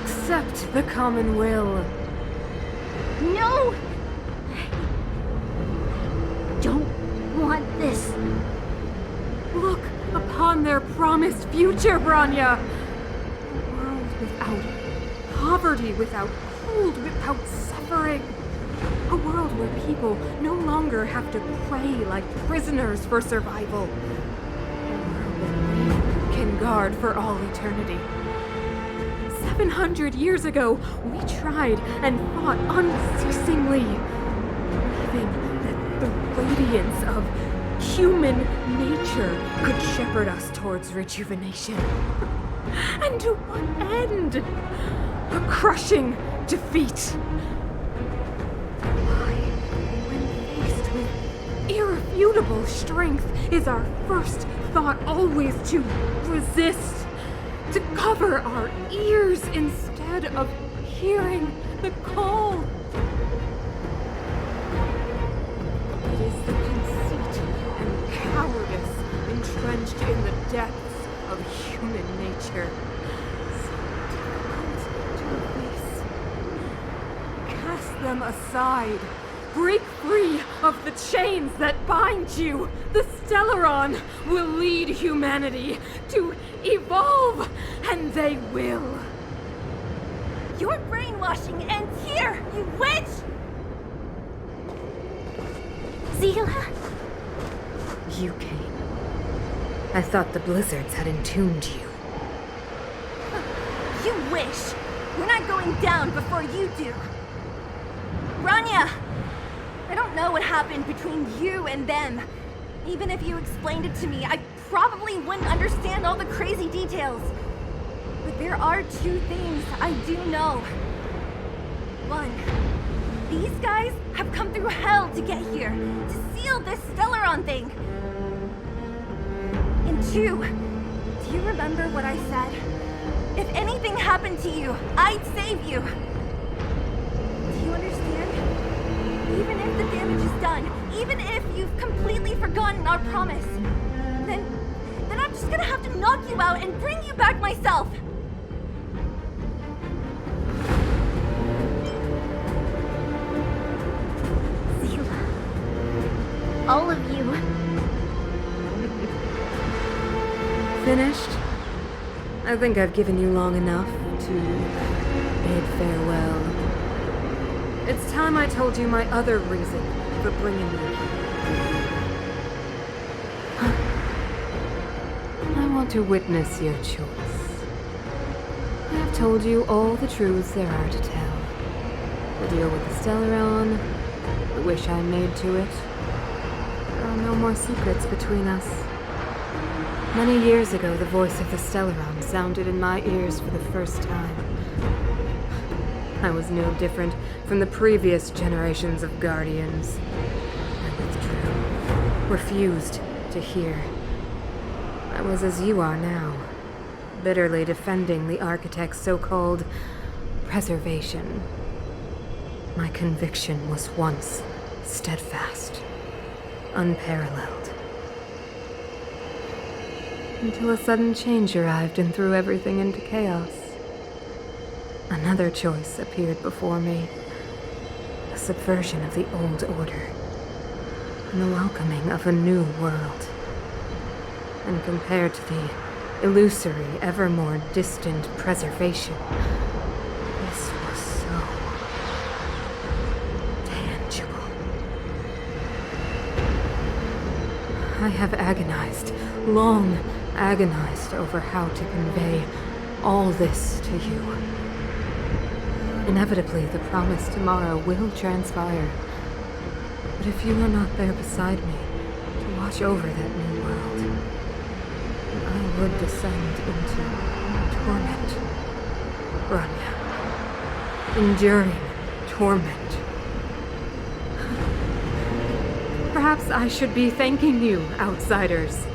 Accept the common will. No! I don't want this. Look upon their promised future, Branya! A world without poverty, without cold, without suffering. A world where people no longer have to pray like prisoners for survival. A world that we can guard for all eternity. 700 years ago, we tried and fought unceasingly, believing that the radiance of human nature could shepherd us towards rejuvenation. And to what end? A crushing defeat. Why, when faced with irrefutable strength, is our first thought always to resist, to cover our ears instead of hearing the call? It is the conceit and cowardice entrenched in the depths of human nature. So difficult to face. Cast them aside. Break free of the chains that bind you. The Stellaron will lead humanity to evolve, and they will. Your brainwashing ends here, you witch! Zila? You came. I thought the blizzards had entombed you. You wish. We're not going down before you do. Rania! I don't know what happened between you and them. Even if you explained it to me, I probably wouldn't understand all the crazy details. But there are two things I do know. One, these guys have come through hell to get here, to seal this Stellaron thing. And two, do you remember what I said? If anything happened to you, I'd save you. Do you understand? Even if the damage is done, even if you've completely forgotten our promise, then I'm just gonna have to knock you out and bring you back myself. Zila. All of you. Finished? I think I've given you long enough to bid farewell. It's time I told you my other reason for bringing you here. I want to witness your choice. I have told you all the truths there are to tell. The deal with the Stellaron, the wish I made to it. There are no more secrets between us. Many years ago, the voice of the Stellaron sounded in my ears for the first time. I was no different from the previous generations of Guardians. I withdrew, refused to hear. I was as you are now, bitterly defending the Architect's so-called preservation. My conviction was once steadfast, unparalleled. Until a sudden change arrived and threw everything into chaos. Another choice appeared before me. A subversion of the old order. And the welcoming of a new world. And compared to the illusory, ever more distant preservation, this was so tangible. I have agonized, long agonized over how to convey all this to you. Inevitably, the promise tomorrow will transpire. But if you are not there beside me to watch over that new world, then I would descend into torment. Rania. Enduring torment. Perhaps I should be thanking you, outsiders.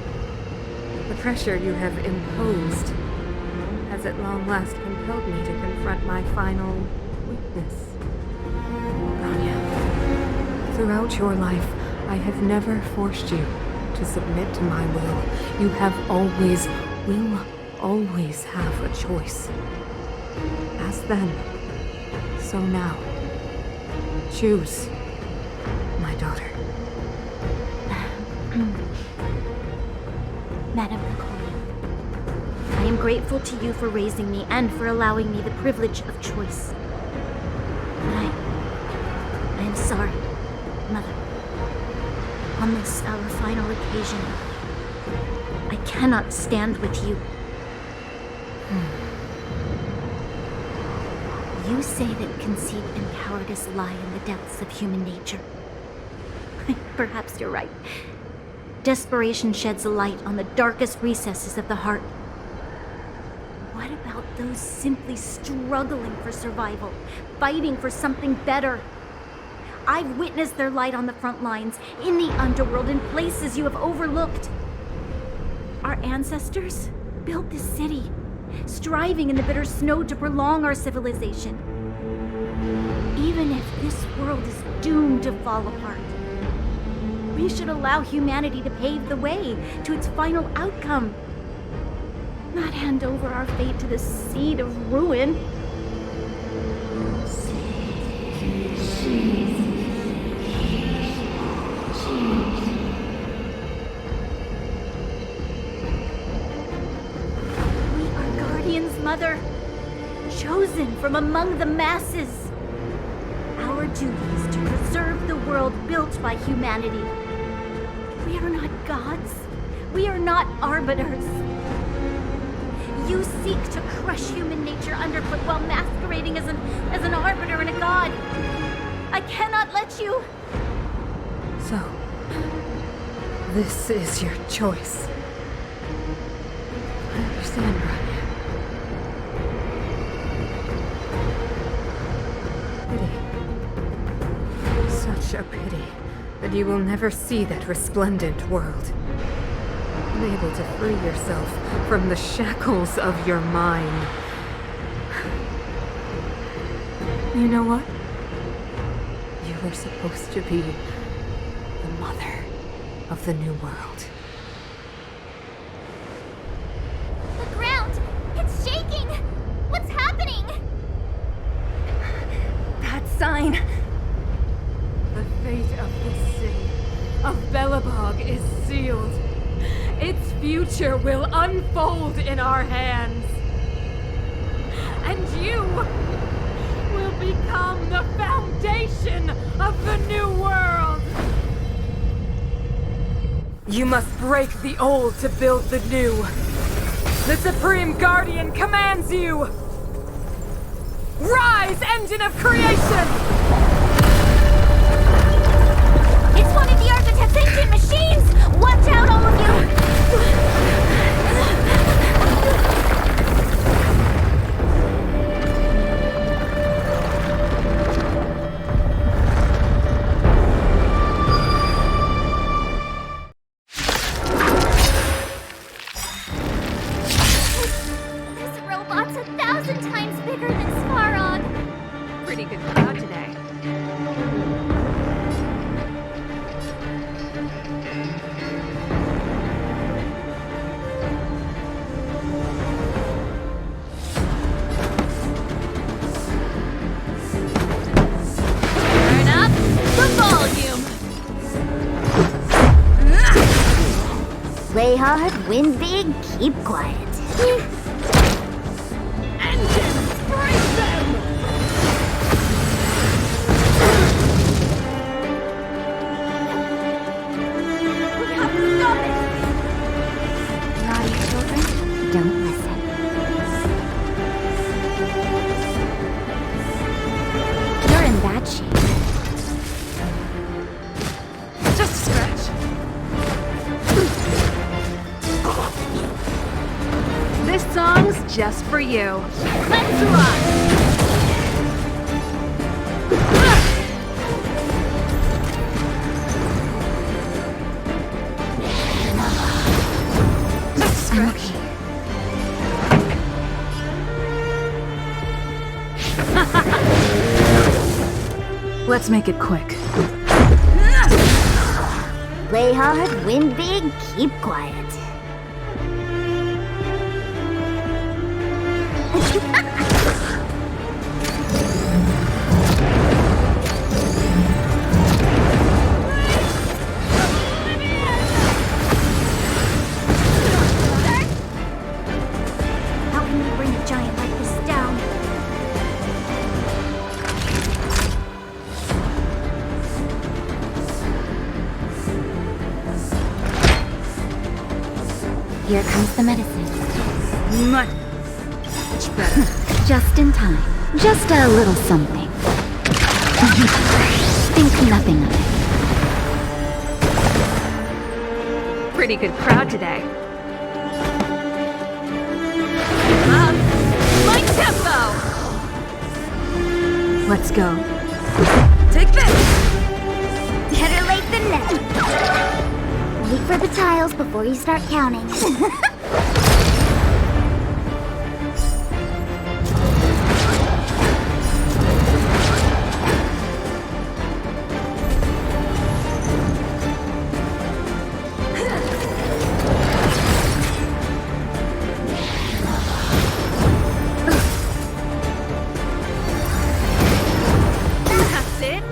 The pressure you have imposed has at long last compelled me to confront my final weakness. Rania, throughout your life, I have never forced you to submit to my will. You have always, will always have a choice. As Once then, so now. Choose, my daughter. Madame Cocolia, I am grateful to you for raising me and for allowing me the privilege of choice. But I am sorry, Mother. On this, our final occasion, I cannot stand with you. You say that conceit and cowardice lie in the depths of human nature. Perhaps you're right. Desperation sheds a light on the darkest recesses of the heart. What about those simply struggling for survival, fighting for something better? I've witnessed their light on the front lines, in the underworld, in places you have overlooked. Our ancestors built this city, striving in the bitter snow to prolong our civilization. Even if this world is doomed to fall apart, we should allow humanity to pave the way to its final outcome. Not hand over our fate to the seed of ruin. We are guardians, Mother, chosen from among the masses. Our duty is to preserve the world built by humanity. We are not gods. We are not arbiters. You seek to crush human nature underfoot while masquerading as an arbiter and a god. I cannot let you. So, this is your choice. I understand, Rania. Pity. Such a pity that you will never see that resplendent world. Unable to free yourself from the shackles of your mind. You know what? You were supposed to be the mother of the new world. The ground! It's shaking! What's happening? That sign. The fate of this city, of Bellabog, is sealed. Its future will unfold in our hands. And you will become the foundation of the new world. You must break the old to build the new. The Supreme Guardian commands you! Rise, engine of creation! It's one of the Architect's ancient machines! Watch out, all of you! This robot's 1,000 times bigger than Svarog. Pretty good crowd today. Turn up the volume. Play hard, win big, keep quiet. Engines, break them! We have to stop it! Naughty children, don't listen. You're in bad shape. Just a scratch. This song's just for you. Let's rock! Just a scratch. Let's make it quick. Play hard, win big, keep quiet. Here comes the medicine. Much better. Just in time. Just a little something. Think nothing of it. Pretty good crowd today. My tempo! Let's go. Take this! Better late than never. Wait for the tiles before you start counting. That's it!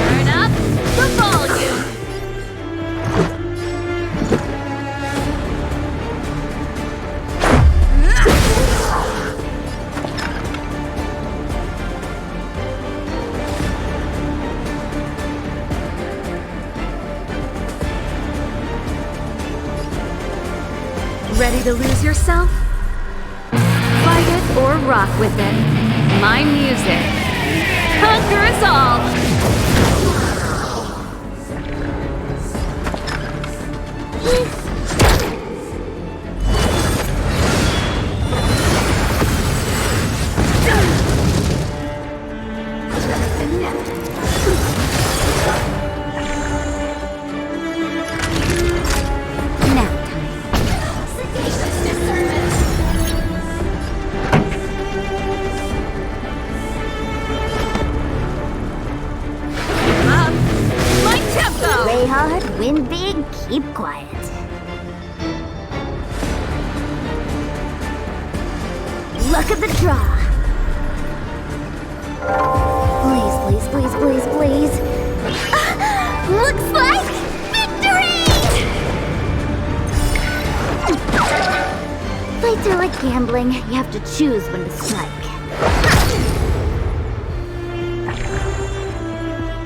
Turn up the volume! Ready to lose yourself? Fight it or rock with it. My music. Conquer us all! Nap time. My tempo! Play hard, win big, keep quiet. Look at the draw. Please, please, please, please, please. Looks like victory! Fights are like gambling. You have to choose when to strike.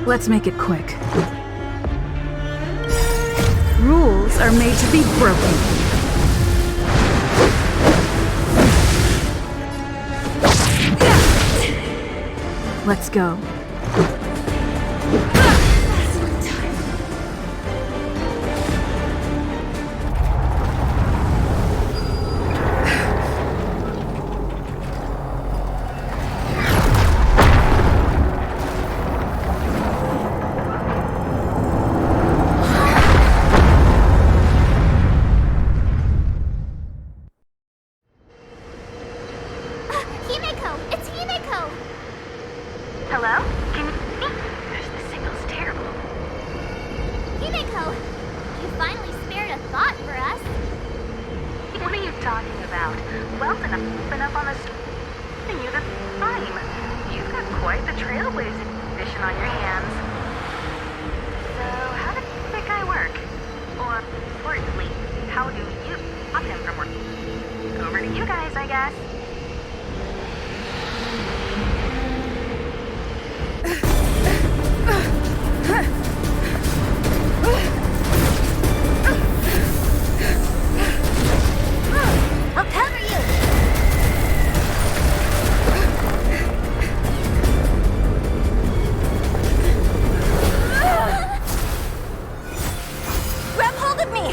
Let's make it quick. Rules are made to be broken. Let's go. Himeko! It's Himeko! Hello? Can you hear me? The signal's terrible. Himeko! You finally spared a thought for us. What are you talking about? Well, then I've been up on the and you the time. You've got quite the trailblazing mission on your hands. So, how did that guy work? Or, importantly, how do you stop him from working? Over to you guys, I guess. I'll cover you! Grab hold of me!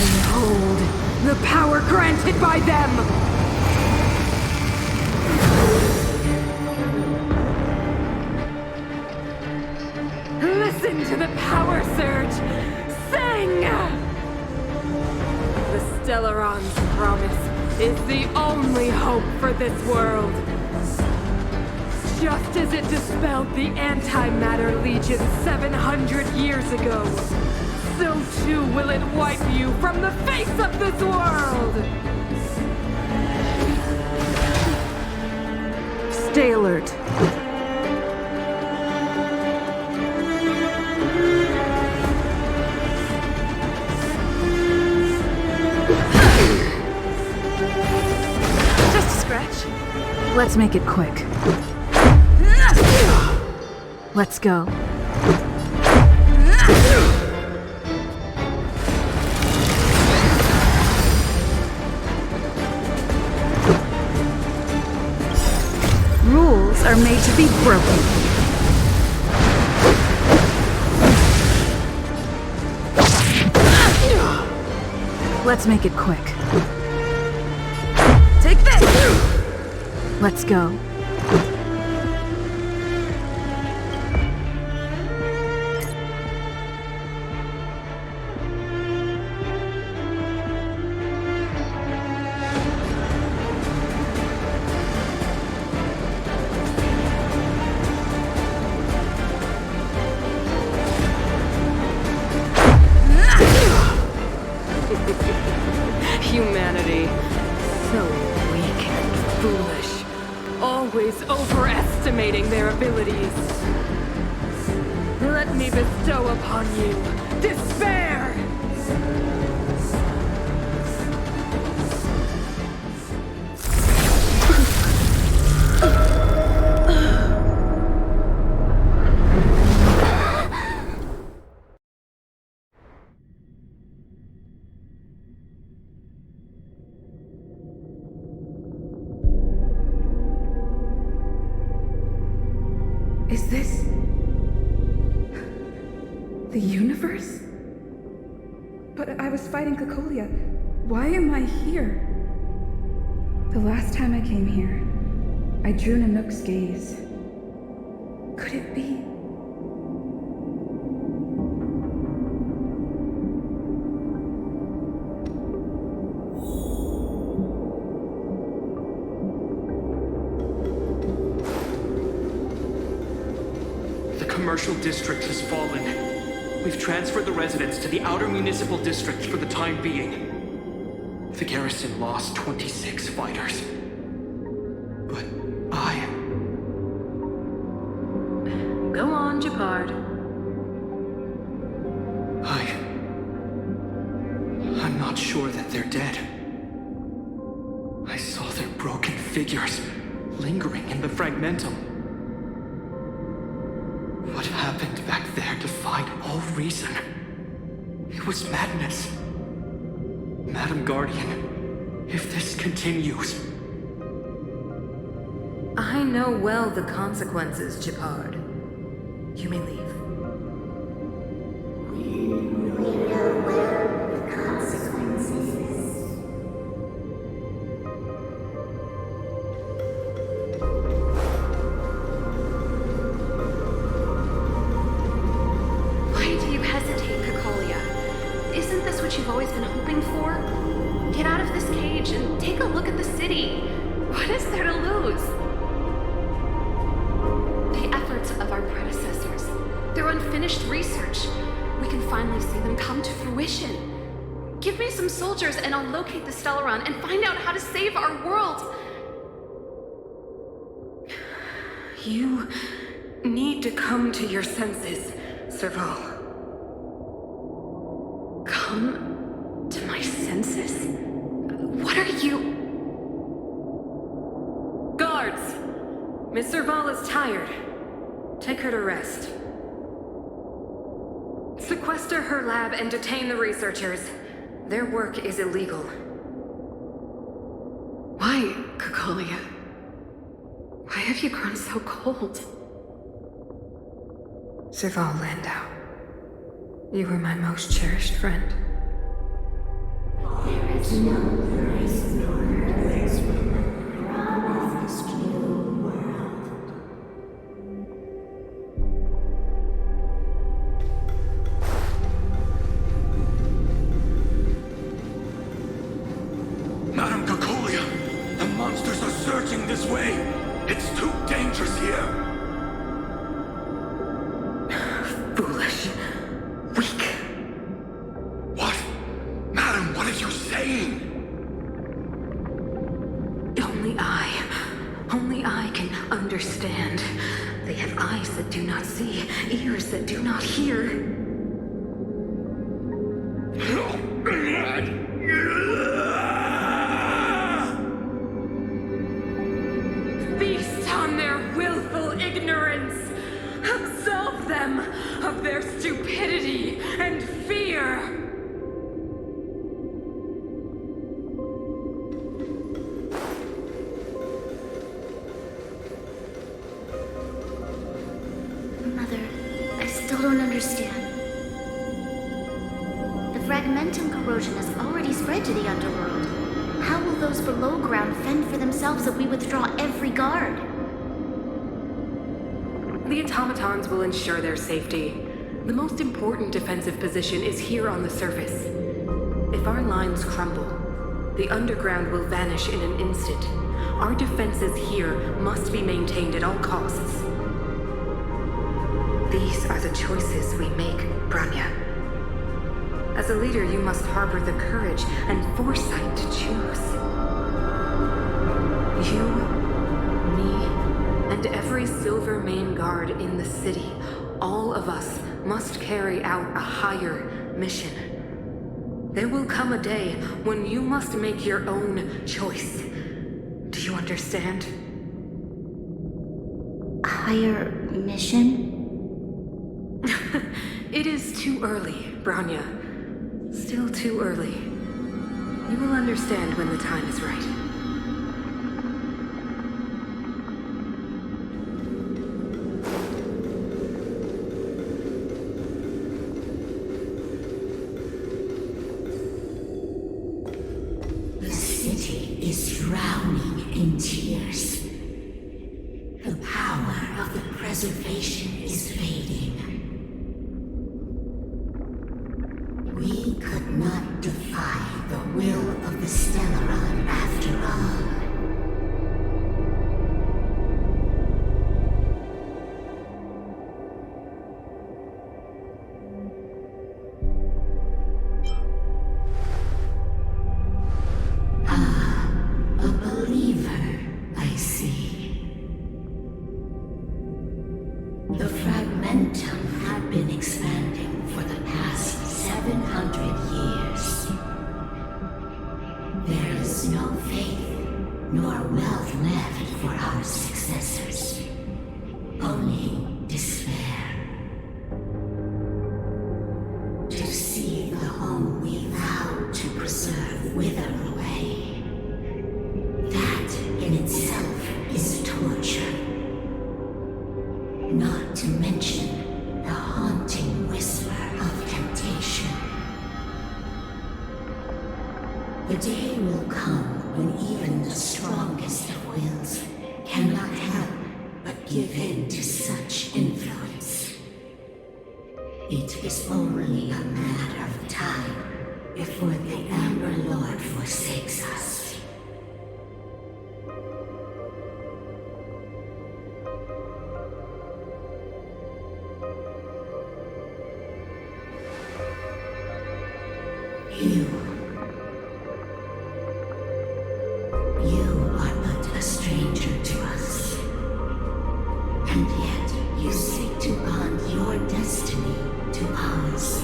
Behold, the power granted by them! Listen to the power surge! Sing! The Stellaron's promise is the only hope for this world. Just as it dispelled the Antimatter Legion 700 years ago, so too will it wipe you from the face of this world! Stay alert. Just a scratch. Let's make it quick. Let's go. Rules are made to be broken. Let's make it quick. Take this! Let's go. Humanity. So weak and foolish. Always overestimating their abilities. Let me bestow upon you despair! Is this the universe? But I was fighting Cocolia. Why am I here? The last time I came here, I drew Nanook's gaze. Could it be? The commercial district has fallen. We've transferred the residents to the outer municipal districts for the time being. The garrison lost 26 fighters. But Go on, Japard. I'm not sure that they're dead. I saw their broken figures lingering in the fragmentum. What happened back there defied all reason. It was madness. Madam Guardian, if this continues... I know well the consequences, Japard. You may leave. Why do you hesitate, Cocolia? Isn't this what you've always been hoping for? Get out of this cage and take a look at the city. What is there to lose? The efforts of our predecessors, their unfinished research, we can finally see them come to fruition. Give me some soldiers and I'll locate the Stellaron and find out how to save our world. You need to come to your senses, Serval. Come to my senses? What are you... Guards! Miss Serval is tired. Take her to rest. Sequester her lab and detain the researchers. Their work is illegal. Why, Cocolia? Why have you grown so cold? Serval Landau, you were my most cherished friend. Madam Cocolia, the monsters are surging this way. It's too dangerous here. Foolish. Weak. What? Madam, what are you saying? Only I can understand. They have eyes that do not see, ears that do not hear. Feast on their willful ignorance. Absolve them of their stupidity and fear. Mother, I still don't understand. The fragmentum corrosion has already spread to the underworld. How will those below ground fend for themselves if we withdraw every guard? The automatons will ensure their safety. The most important defensive position is here on the surface. If our lines crumble, the underground will vanish in an instant. Our defenses here must be maintained at all costs. These are the choices we make, Branya. As a leader, you must harbor the courage and foresight to choose. You, me, and every Silver Mane guard in the city, all of us must carry out a higher mission. There will come a day when you must make your own choice. Do you understand? Higher mission? It is too early, Branya. Still too early. You will understand when the time is right. The city is drowning in tears. The power of the preservation is fading. We could not defy the will of the Stellaron after all. A believer, I see. The fragmentum had been expanding for the past 700 years. There is no faith nor wealth left for our successors. Only despair. To see the home we vowed to preserve wither away. That in itself is torture. Not to mention the haunting whisper of temptation. The day will come when even the strongest of wills cannot help but give in to such influence. It is only a matter of time before the Amber Lord forsakes us. You are but a stranger to us. And yet you seek to bond your destiny to ours.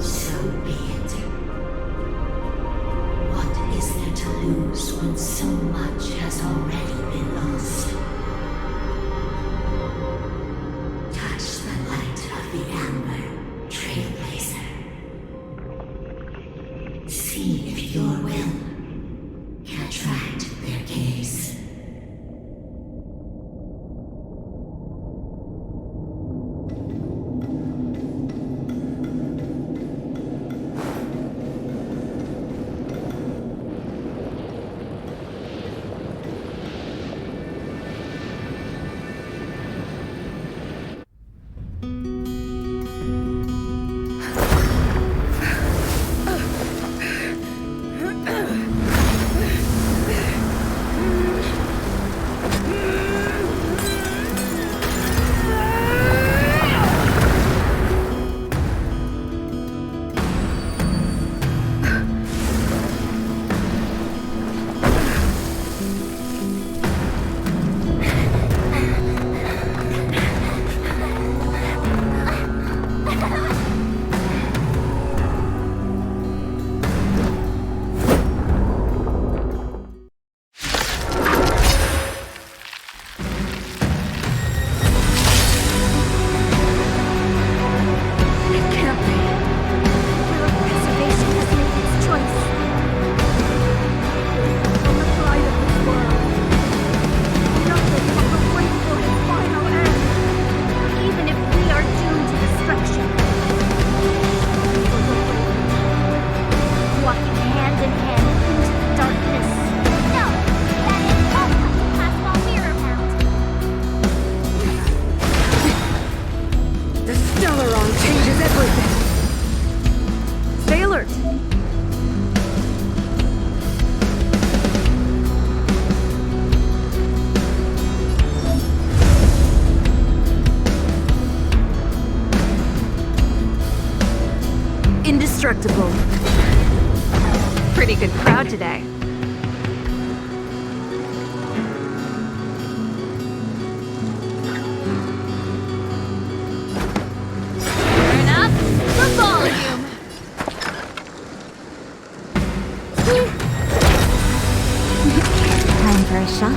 So be it. What is there to lose when so much has already been lost? Touch the light of the Amber, Trailblazer. See if your will can attract their gaze. indestructible. Pretty good crowd today. Turn up the volume. Time for a shot.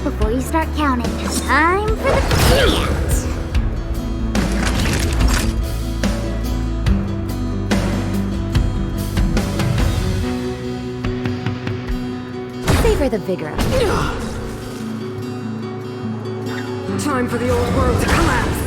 Before you start counting, time for the count. Savor the vigor of it. Time for the old world to collapse.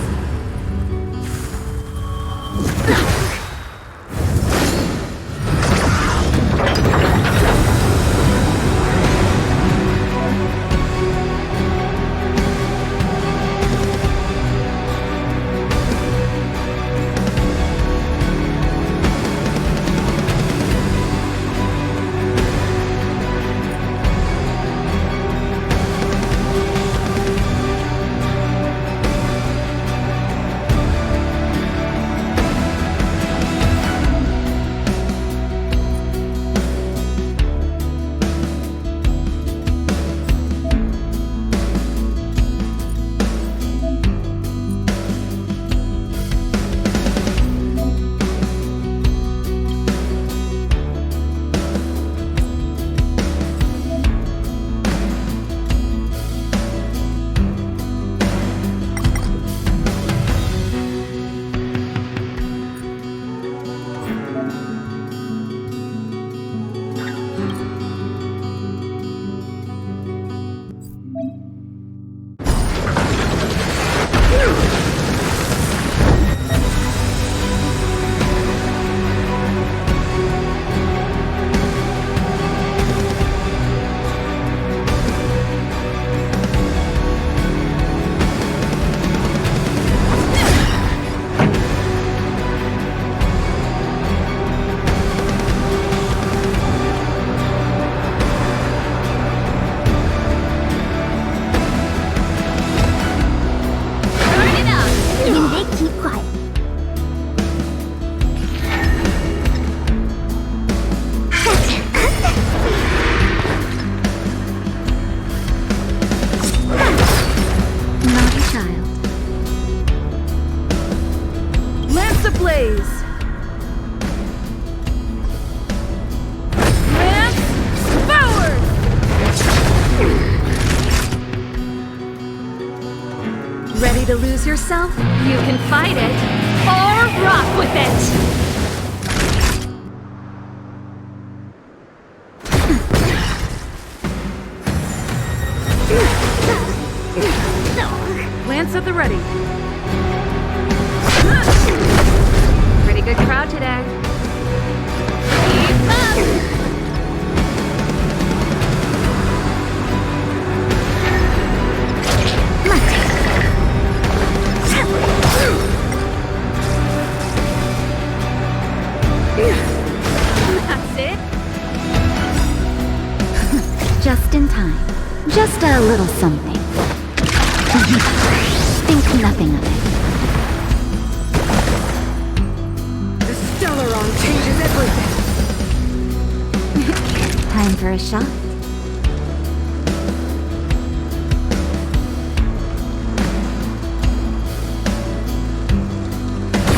Ready to lose yourself? You can fight it or rock with it. Lance at the ready. Pretty good crowd today. Keep up. That's it. Just in time. Just a little something. Think nothing of it. The Stellaron changes everything. Time for a shot.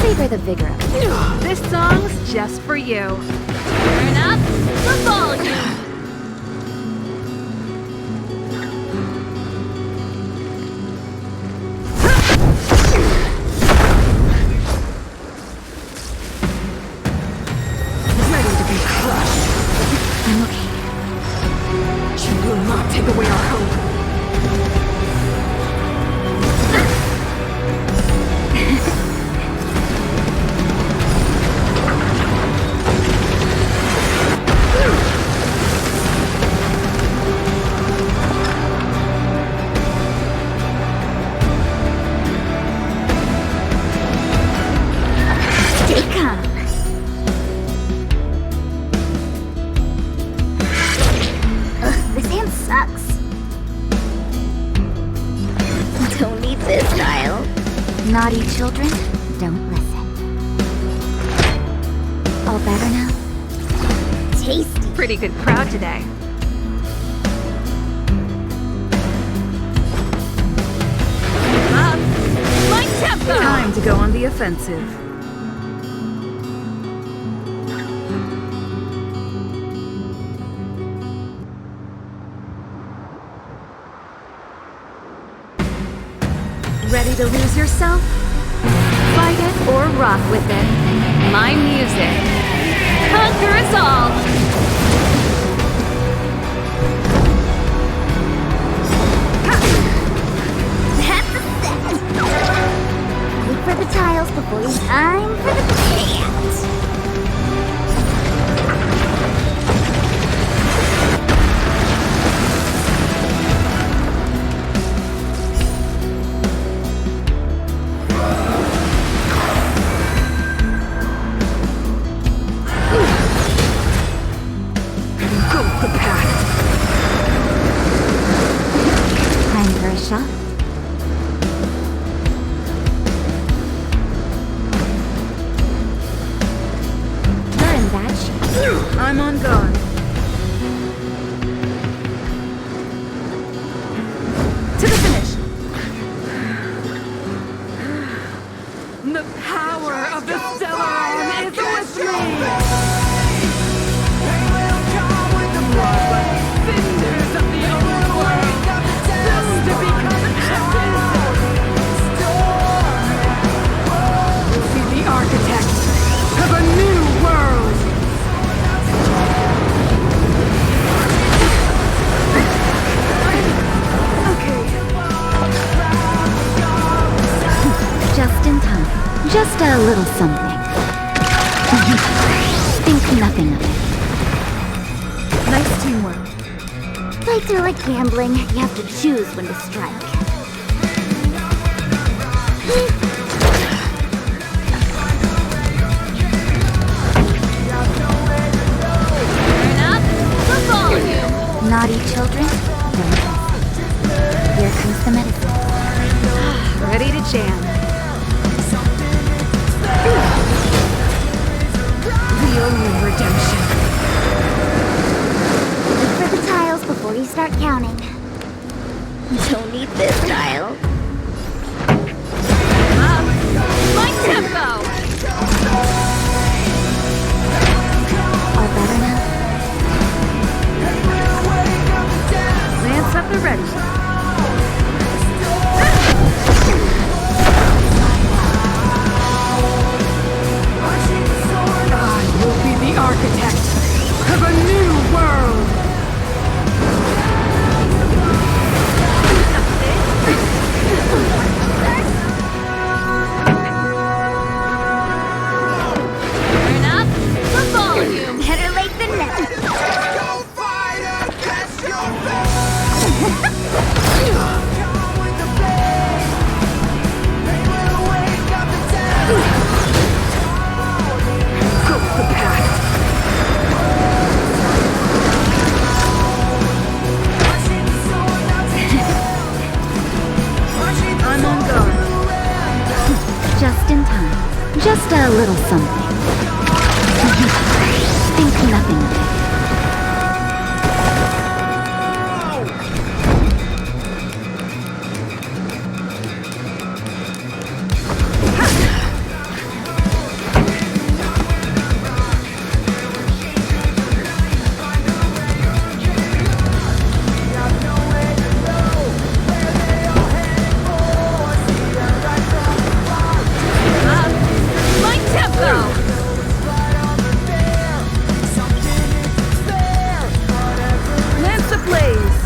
Savor the vigor of it. This song's just for you. Turn up the volume. I'm okay. You will not Naughty children, don't listen. All better now? Tasty. Pretty good crowd today. Up! My tempo! Time to go on the offensive. Ready to lose yourself? Fight it or rock with it. My music. Conquer us all! That's a set. Look for the tiles before you time for the dance. Time for a shot. You're in bad shape. I'm on guard. To the finish! The power of the Stellar is with me! Cinders of the old world, soon to become ashes! Be the architect of a new world! Just in time. Just a little something. Think nothing of it. Nice teamwork. Fights are like gambling. You have to choose when to strike. Turn up the volume! Naughty children, don't listen. Here comes the medicine. Ready to jam. The only redemption. Look for the tiles before you start counting. Don't need this tile. Up! My tempo! All better now? Lance at the ready. I will be the architect of a new world! Turn up the volume! Better late than never. Go the path. I'm on guard. Just in time. Just a little something. Think nothing of it. Up! My tempo! Lance ablaze.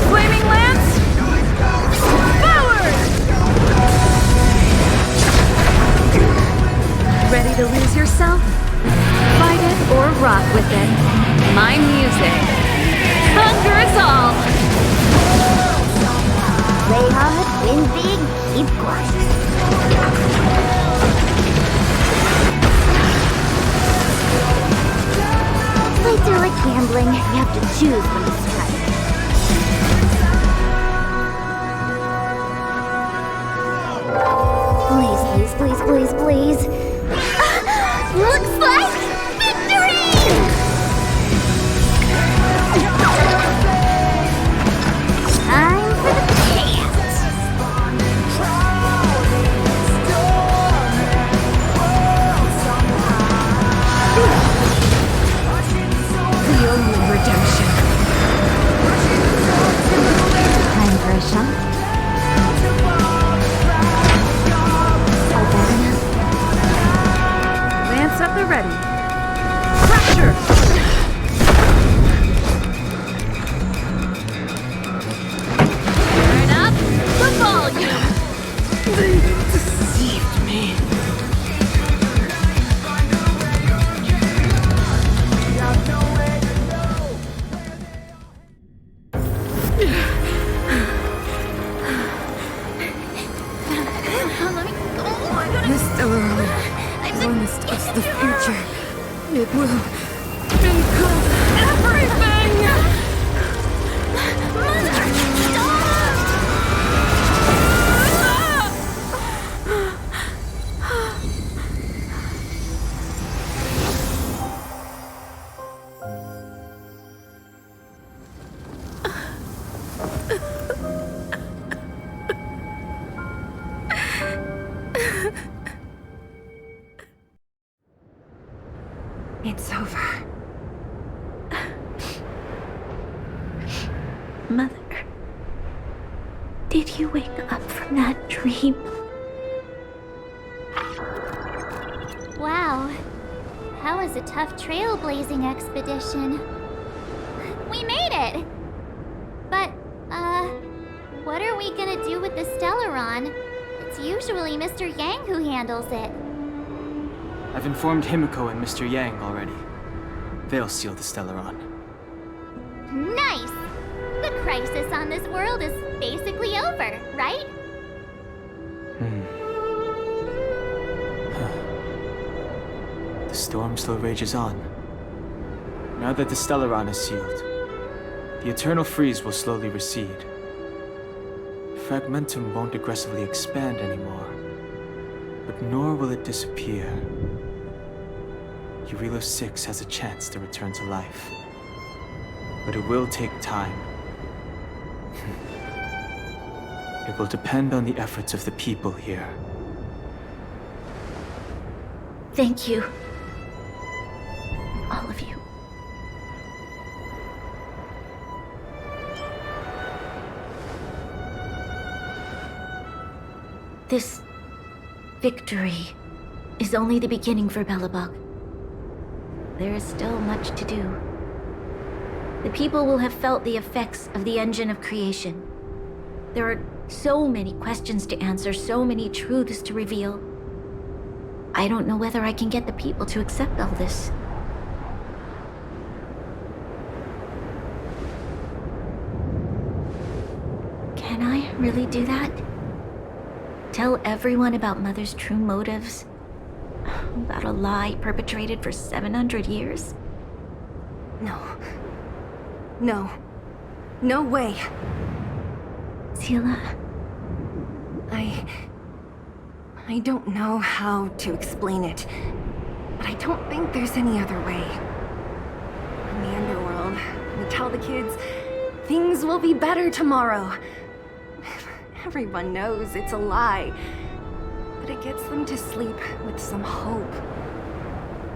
Flaming lance. Forward! Ready to lose yourself? Fight it or rock with it. My music. Conquer us all! Play hard, win big, keep quiet. Fights darling. You have to choose when to strike. Please, please, please, please, please. Looks like victory! Time for the dance! The only redemption. Time for a shot. Lance up the ready. Pressure! Turn up the volume. They deceived me. This Stellaron promised us the future. It will include everything! It's over. Mother, did you wake up from that dream? Wow. That was a tough trailblazing expedition. We made it! But, what are we gonna do with the Stellaron? It's usually Mr. Yang who handles it. I've informed Himiko and Mr. Yang already. They'll seal the Stellaron. Nice! The crisis on this world is basically over, right? The storm still rages on. Now that the Stellaron is sealed, the eternal freeze will slowly recede. Fragmentum won't aggressively expand anymore, but nor will it disappear. Eurilo 6 has a chance to return to life. But it will take time. It will depend on the efforts of the people here. Thank you. All of you. This victory is only the beginning for Bellabog. There is still much to do. The people will have felt the effects of the engine of creation. There are so many questions to answer, so many truths to reveal. I don't know whether I can get the people to accept all this. Can I really do that? Tell everyone about Mother's true motives? About a lie perpetrated for 700 years? No. No. No way. Sila, I don't know how to explain it, but I don't think there's any other way. In the underworld, we tell the kids, things will be better tomorrow. Everyone knows it's a lie, but it gets them to sleep with some hope.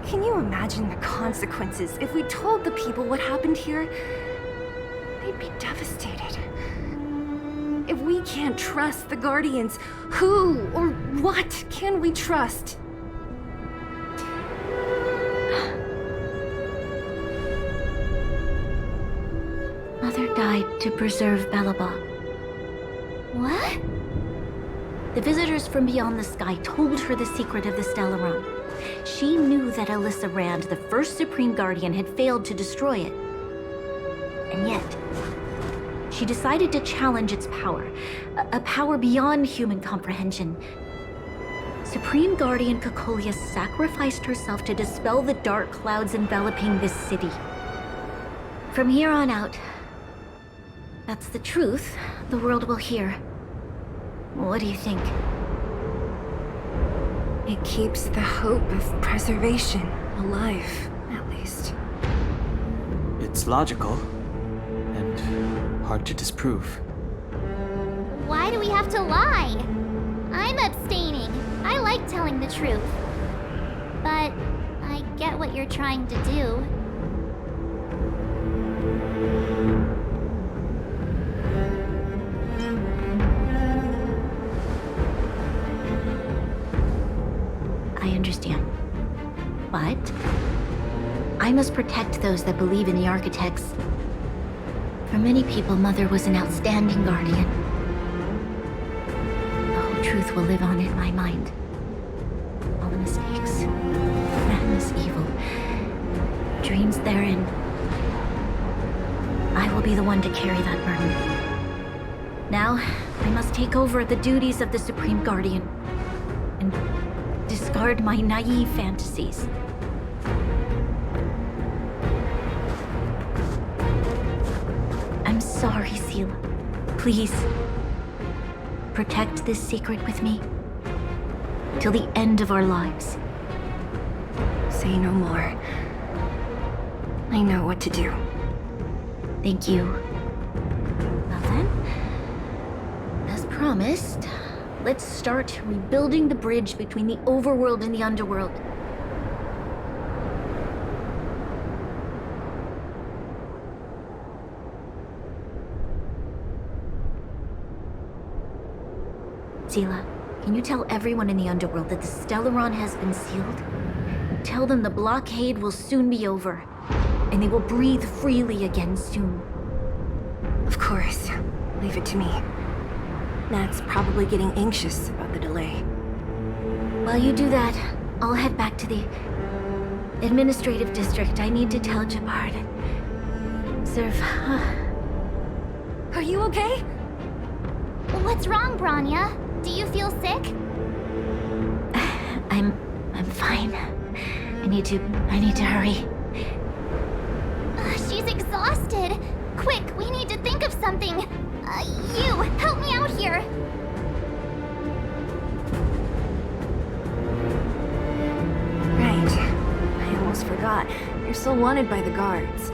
Can you imagine the consequences if we told the people what happened here? They'd be devastated. If we can't trust the Guardians, who or what can we trust? Mother died to preserve Bellabog. What? The visitors from beyond the sky told her the secret of the Stellaron. She knew that Alyssa Rand, the first Supreme Guardian, had failed to destroy it. And yet, she decided to challenge its power, a power beyond human comprehension. Supreme Guardian Cocolia sacrificed herself to dispel the dark clouds enveloping this city. From here on out, that's the truth the world will hear. What do you think? It keeps the hope of preservation alive, at least. It's logical, and hard to disprove. Why do we have to lie? I'm abstaining. I like telling the truth. But I get what you're trying to do. I understand. But I must protect those that believe in the architects. For many people, Mother was an outstanding guardian. The whole truth will live on in my mind. All the mistakes, madness, evil, dreams therein. I will be the one to carry that burden. Now, I must take over the duties of the Supreme Guardian and discard my naive fantasies. I'm sorry, Seela. Please, protect this secret with me till the end of our lives. Say no more. I know what to do. Thank you. Well then, as promised, let's start rebuilding the bridge between the overworld and the underworld. Seela, can you tell everyone in the underworld that the Stellaron has been sealed? Tell them the blockade will soon be over, and they will breathe freely again soon. Of course. Leave it to me. Nat's probably getting anxious about the delay. While you do that, I'll head back to the administrative district. I need to tell Jabard. Serve. Are you okay? What's wrong, Branya? Do you feel sick? I'm fine. I need to hurry. She's exhausted. Quick, we need to think of something. You, help me out here. Right. I almost forgot. You're still wanted by the guards.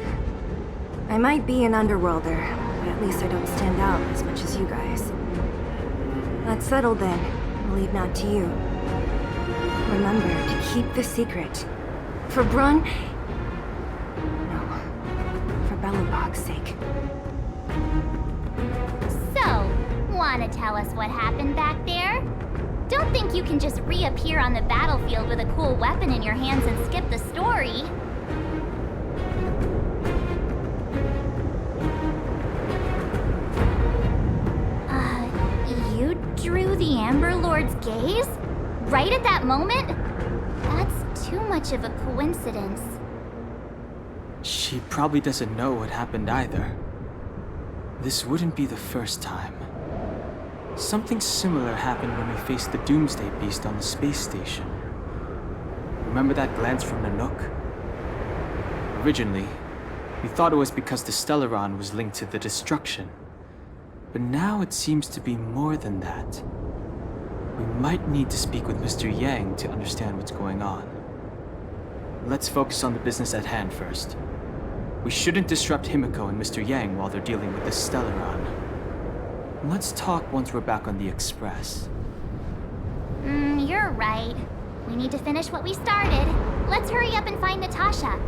I might be an underworlder, but at least I don't stand out as much as you guys. That's settled then. I'll leave Nat to you. Remember to keep the secret. For Brun... No. For Bellabog's sake. So, wanna tell us what happened back there? Don't think you can just reappear on the battlefield with a cool weapon in your hands and skip the story. You drew the Amber Lord's gaze? Right at that moment? That's too much of a coincidence. She probably doesn't know what happened either. This wouldn't be the first time. Something similar happened when we faced the Doomsday Beast on the space station. Remember that glance from Nanook? Originally, we thought it was because the Stellaron was linked to the destruction. But now it seems to be more than that. We might need to speak with Mr. Yang to understand what's going on. Let's focus on the business at hand first. We shouldn't disrupt Himiko and Mr. Yang while they're dealing with the Stellaron. Let's talk once we're back on the Express. You're right. We need to finish what we started. Let's hurry up and find Natasha.